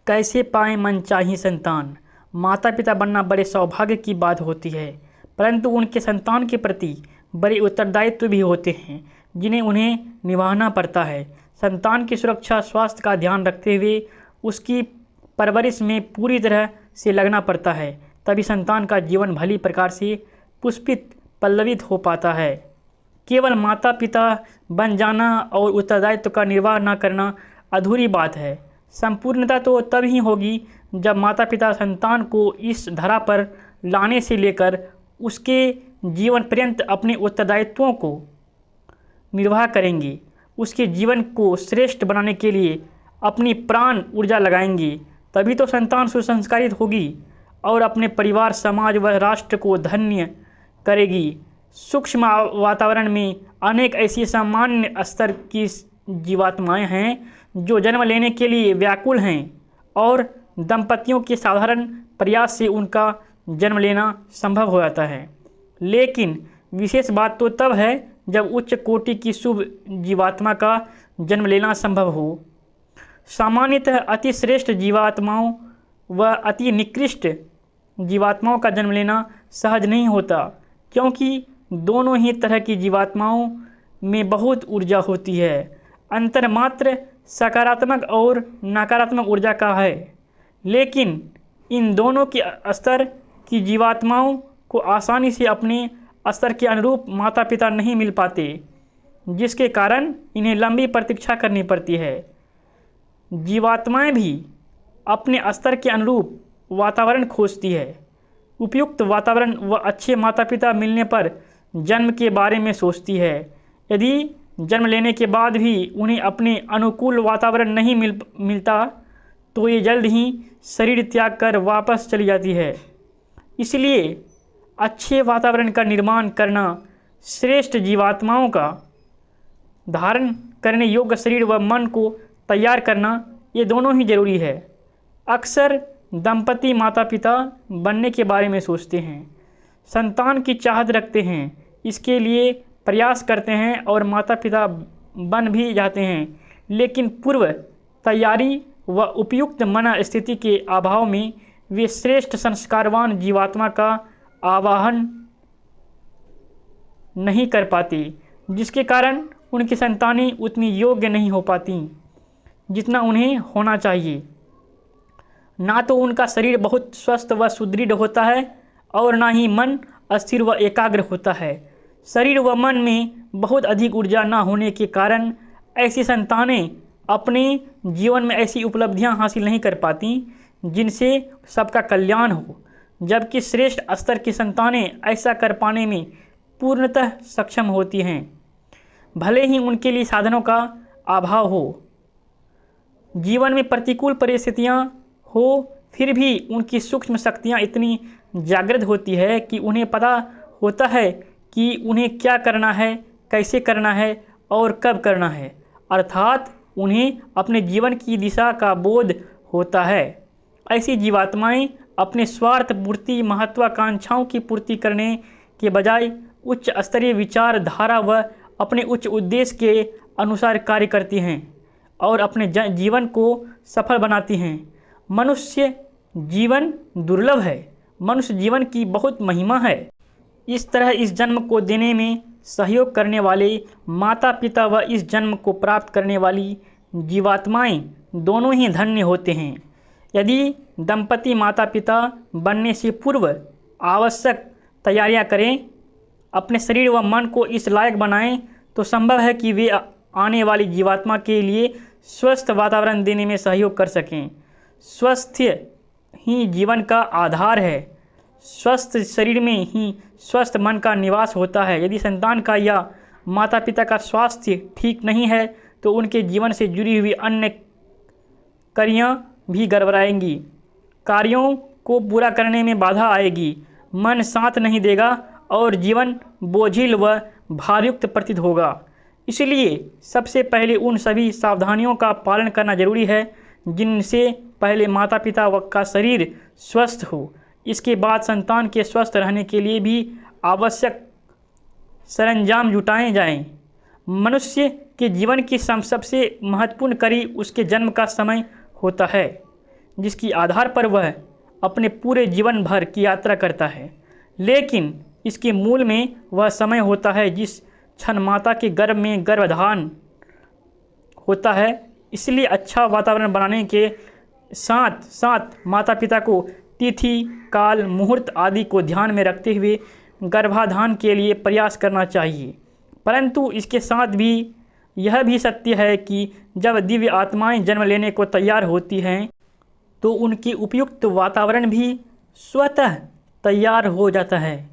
कैसे पाएं मनचाही संतान। माता पिता बनना बड़े सौभाग्य की बात होती है, परंतु उनके संतान के प्रति बड़े उत्तरदायित्व भी होते हैं जिन्हें उन्हें निभाना पड़ता है। संतान की सुरक्षा स्वास्थ्य का ध्यान रखते हुए उसकी परवरिश में पूरी तरह से लगना पड़ता है, तभी संतान का जीवन भली प्रकार से पुष्पित पल्लवित हो पाता है। केवल माता पिता बन जाना और उत्तरदायित्व का निर्वाह न करना अधूरी बात है। संपूर्णता तो तब ही होगी जब माता पिता संतान को इस धरा पर लाने से लेकर उसके जीवन पर्यंत अपने उत्तरदायित्वों को निर्वाह करेंगे, उसके जीवन को श्रेष्ठ बनाने के लिए अपनी प्राण ऊर्जा लगाएंगे। तभी तो संतान सुसंस्कारित होगी और अपने परिवार, समाज व राष्ट्र को धन्य करेगी। सूक्ष्म वातावरण में अनेक ऐसी सामान्य स्तर की जीवात्माएं हैं जो जन्म लेने के लिए व्याकुल हैं और दंपतियों के साधारण प्रयास से उनका जन्म लेना संभव हो जाता है। लेकिन विशेष बात तो तब है जब उच्च कोटि की शुभ जीवात्मा का जन्म लेना संभव हो। सामान्यतः अति श्रेष्ठ जीवात्माओं व अति निकृष्ट जीवात्माओं का जन्म लेना सहज नहीं होता, क्योंकि दोनों ही तरह की जीवात्माओं में बहुत ऊर्जा होती है। अंतर मात्र सकारात्मक और नकारात्मक ऊर्जा का है, लेकिन इन दोनों के स्तर की जीवात्माओं को आसानी से अपने स्तर के अनुरूप माता पिता नहीं मिल पाते, जिसके कारण इन्हें लंबी प्रतीक्षा करनी पड़ती है। जीवात्माएं भी अपने स्तर के अनुरूप वातावरण खोजती है। उपयुक्त वातावरण व अच्छे माता पिता मिलने पर जन्म के बारे में सोचती है। यदि जन्म लेने के बाद भी उन्हें अपने अनुकूल वातावरण नहीं मिलता तो ये जल्द ही शरीर त्याग कर वापस चली जाती है। इसलिए अच्छे वातावरण का निर्माण करना, श्रेष्ठ जीवात्माओं का धारण करने योग्य शरीर व मन को तैयार करना, ये दोनों ही जरूरी है। अक्सर दंपति माता पिता बनने के बारे में सोचते हैं, संतान की चाहत रखते हैं, इसके लिए प्रयास करते हैं और माता पिता बन भी जाते हैं, लेकिन पूर्व तैयारी व उपयुक्त मन स्थिति के अभाव में वे श्रेष्ठ संस्कारवान जीवात्मा का आवाहन नहीं कर पाते, जिसके कारण उनकी संतानें उतनी योग्य नहीं हो पाती जितना उन्हें होना चाहिए। ना तो उनका शरीर बहुत स्वस्थ व सुदृढ़ होता है और ना ही मन अस्थिर व एकाग्र होता है। शरीर व मन में बहुत अधिक ऊर्जा न होने के कारण ऐसी संतानें अपने जीवन में ऐसी उपलब्धियां हासिल नहीं कर पाती जिनसे सबका कल्याण हो, जबकि श्रेष्ठ स्तर की संतानें ऐसा कर पाने में पूर्णतः सक्षम होती हैं, भले ही उनके लिए साधनों का अभाव हो। जीवन में प्रतिकूल परिस्थितियां हो, फिर भी उनकी सूक्ष्म शक्तियां इतनी जागृत होती है कि उन्हें पता होता है कि उन्हें क्या करना है, कैसे करना है और कब करना है, अर्थात उन्हें अपने जीवन की दिशा का बोध होता है। ऐसी जीवात्माएं अपने स्वार्थ पूर्ति, महत्वाकांक्षाओं की पूर्ति करने के बजाय उच्च स्तरीय विचारधारा व अपने उच्च उद्देश्य के अनुसार कार्य करती हैं और अपने जीवन को सफल बनाती हैं। मनुष्य जीवन दुर्लभ है, मनुष्य जीवन की बहुत महिमा है। इस तरह इस जन्म को देने में सहयोग करने वाले माता पिता व इस जन्म को प्राप्त करने वाली जीवात्माएं दोनों ही धन्य होते हैं। यदि दंपति माता पिता बनने से पूर्व आवश्यक तैयारियां करें, अपने शरीर व मन को इस लायक बनाएं, तो संभव है कि वे आने वाली जीवात्मा के लिए स्वस्थ वातावरण देने में सहयोग कर सकें। स्वास्थ्य ही जीवन का आधार है। स्वस्थ शरीर में ही स्वस्थ मन का निवास होता है। यदि संतान का या माता पिता का स्वास्थ्य ठीक नहीं है तो उनके जीवन से जुड़ी हुई अन्य क्रियाएं भी गड़बड़ाएंगी, कार्यों को पूरा करने में बाधा आएगी, मन साथ नहीं देगा और जीवन बोझिल व भारयुक्त प्रतीत होगा। इसलिए सबसे पहले उन सभी सावधानियों का पालन करना जरूरी है जिनसे पहले माता पिता का शरीर स्वस्थ हो। इसके बाद संतान के स्वस्थ रहने के लिए भी आवश्यक सरंजाम जुटाए जाएं। मनुष्य के जीवन की सबसे महत्वपूर्ण कड़ी उसके जन्म का समय होता है। जिसकी आधार पर वह अपने पूरे जीवन भर की यात्रा करता है। लेकिन इसके मूल में वह समय होता है जिस क्षण माता के गर्भ में गर्भधान होता है। इसलिए अच्छा वातावरण बनाने के साथ साथ माता पिता को तिथि, काल, मुहूर्त आदि को ध्यान में रखते हुए गर्भाधान के लिए प्रयास करना चाहिए। परंतु इसके साथ भी यह भी सत्य है कि जब दिव्य आत्माएं जन्म लेने को तैयार होती हैं तो उनके उपयुक्त वातावरण भी स्वतः तैयार हो जाता है।